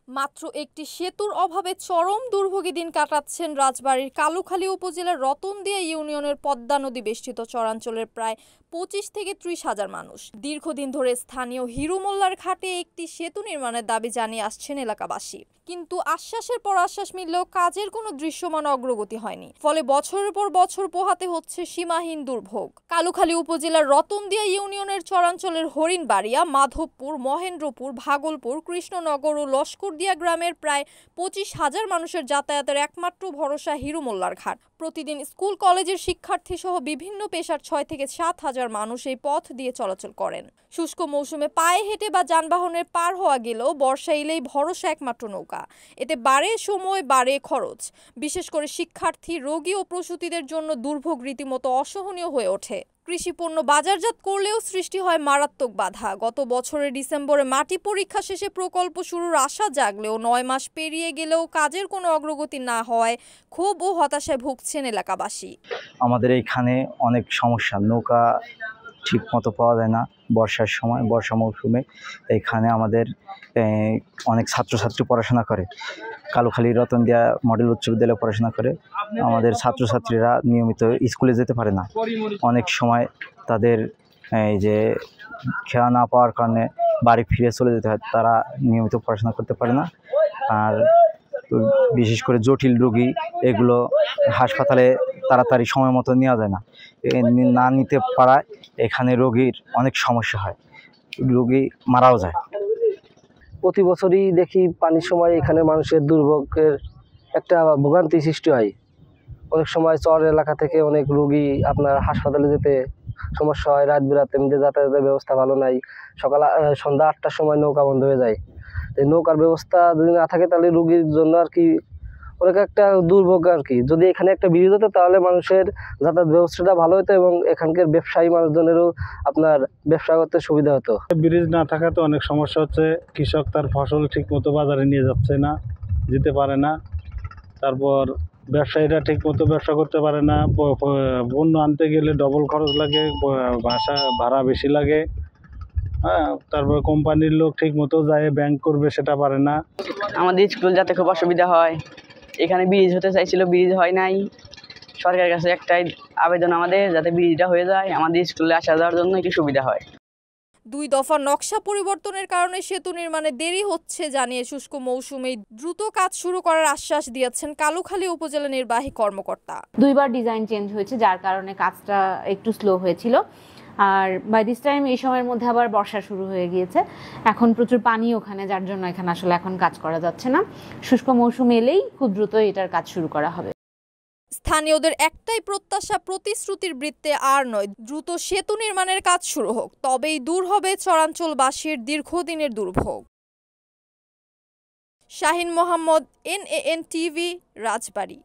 মাত্র একটি সেতুর অভাবে চরম দুর্ভোগী দিন কাটাচ্ছেন রাজবাড়ীর কালুখালী উপজেলার রতনদিয়া ইউনিয়নের পদ্মা নদী বেষ্টিত চরাঞ্চলের প্রায় ২৫ থেকে ৩০ হাজার মানুষ। দীর্ঘদিন ধরে স্থানীয় হিরুমোল্লার ঘাটে একটি সেতু নির্মাণের দাবি জানিয়ে আসছেন এলাকাবাসী, কিন্তু আশ্বাসের পর আশ্বাস মিললেও কাজের কোনো দৃশ্যমান অগ্রগতি হয়নি। ফলে বছরের পর বছর পোহাতে হচ্ছে সীমাহীন দুর্ভোগ। কালুখালী উপজেলার রতনদিয়া ইউনিয়নের চরাঞ্চলের হরিণবাড়িয়া, মাধবপুর, মহেন্দ্রপুর, ভাগলপুর, কৃষ্ণনগর ও লস্করদিয়া গ্রামের প্রায় ২৫ হাজার মানুষের যাতায়াতের একমাত্র ভরসা হিরুমোল্লার ঘাট। প্রতিদিন স্কুল কলেজের শিক্ষার্থী সহ বিভিন্ন পেশার ৬ থেকে ৭ হাজার মানুষ এই পথ দিয়ে চলাচল করেন। শুষ্ক মৌসুমে পায়ে হেঁটে বা যানবাহনের পার হওয়া গেলেও বর্ষা এলেই ভরসা একমাত্র নৌকা। এতে বাড়ে সময়, বাড়ে খরচ। বিশেষ করে শিক্ষার্থী, রোগী ও প্রসূতিদের জন্য দুর্ভোগ রীতিমতো অসহনীয় হয়ে ওঠে। কৃষিপণ্য বাজারজাত করলেও সৃষ্টি হয় মারাত্মক বাধা। গত বছরের ডিসেম্বরে মাটি পরীক্ষা শেষে প্রকল্প শুরুর আশা জাগলেও ৯ মাস পেরিয়ে গেলেও কাজের কোনো অগ্রগতি না হওয়ায় ক্ষোভ ও হতাশায় ভুগছেন এলাকাবাসী। আমাদের এইখানে অনেক সমস্যা, নৌকা ঠিক মতো পাওয়া যায় না। বর্ষার সময়, বর্ষা মৌসুমে এইখানে আমাদের অনেক ছাত্রছাত্রী পড়াশোনা করে। কালুখালী রতনদিয়া মডেল উচ্চ বিদ্যালয়ে পড়াশোনা করে। আমাদের ছাত্রছাত্রীরা নিয়মিত স্কুলে যেতে পারে না। অনেক সময় তাদের এই যে খেয়া না পাওয়ার কারণে বাড়ি ফিরে চলে যেতে হয়, তারা নিয়মিত পড়াশোনা করতে পারে না। আর বিশেষ করে জটিল রোগী, এগুলো হাসপাতালে তাড়াতাড়ি সময় মতো নেওয়া যায় না। না নিতে পারায় এখানে রোগীর অনেক সমস্যা হয়, রোগী মারাও যায়। প্রতি বছরই দেখি পানির সময় এখানে মানুষের দুর্ভোগের একটা ভোগান্তি সৃষ্টি হয়। অনেক সময় চর এলাকা থেকে অনেক রোগী আপনার হাসপাতালে যেতে সমস্যা হয়। রাত বিরাতে এমনিতে যাতায়াতের ব্যবস্থা ভালো নাই। সন্ধ্যা ৮টার সময় নৌকা বন্ধ হয়ে যায়। এই নৌকার ব্যবস্থা যদি না থাকে তাহলে রোগীর জন্য আর কি অনেক একটা দুর্ভোগ আর কি। যদি এখানে একটা ব্রিজ হতো তাহলে মানুষের যাতায়াত ব্যবস্থাটা ভালো হতো এবং এখানকার ব্যবসায়ী মানুষজনেরও আপনার ব্যবসা করতে সুবিধা হতো। ব্রিজ না থাকাতে অনেক সমস্যা হচ্ছে। কৃষক তার ফসল ঠিক মতো বাজারে নিয়ে যাচ্ছে না, যেতে পারে না। তারপর ব্যবসায়ীরা ঠিক মতো ব্যবসা করতে পারে না। পণ্য আনতে গেলে ডবল খরচ লাগে, বাসা ভাড়া বেশি লাগে। হ্যাঁ, তারপর কোম্পানির লোক ঠিক মতো যায় ব্যাংক করবে, সেটা পারে না। আমাদের স্কুল যাতে খুব অসুবিধা হয়। এখানে ব্রিজ হতে চাইছিল, ব্রিজ হয় নাই। সরকারের কাছে একটাই আবেদন আমাদের, যাতে ব্রিজটা হয়ে যায়, আমাদের স্কুলে আসা যাওয়ার জন্য একটু সুবিধা হয়। ২ দফা নকশা পরিবর্তনের কারণে সেতু নির্মাণে দেরি হচ্ছে জানিয়ে শুষ্ক মৌসুমে দ্রুত কাজ শুরু করার আশ্বাস দিয়েছেন কালুখালী উপজেলা নির্বাহী কর্মকর্তা। ২বার ডিজাইন চেঞ্জ হয়েছে, যার কারণে কাজটা একটু স্লো হয়েছিল। আর বাই দিস টাইম এই সময়ের মধ্যে আবার বর্ষা শুরু হয়ে গিয়েছে। এখন প্রচুর পানি ওখানে, যার জন্য এখানে আসলে এখন কাজ করা যাচ্ছে না। শুষ্ক মৌসুম এলেই খুব দ্রুত এটার কাজ শুরু করা হবে। স্থানীয়দের একটাই প্রত্যাশা, প্রতিশ্রুতির বৃত্তে আর নয়, দ্রুত সেতু নির্মাণের কাজ শুরু হোক, তবেই দূর হবে চরাঞ্চলবাসীর দীর্ঘদিনের দুর্ভোগ। শাহিন মোহাম্মদ, NAN TV, রাজবাড়ী।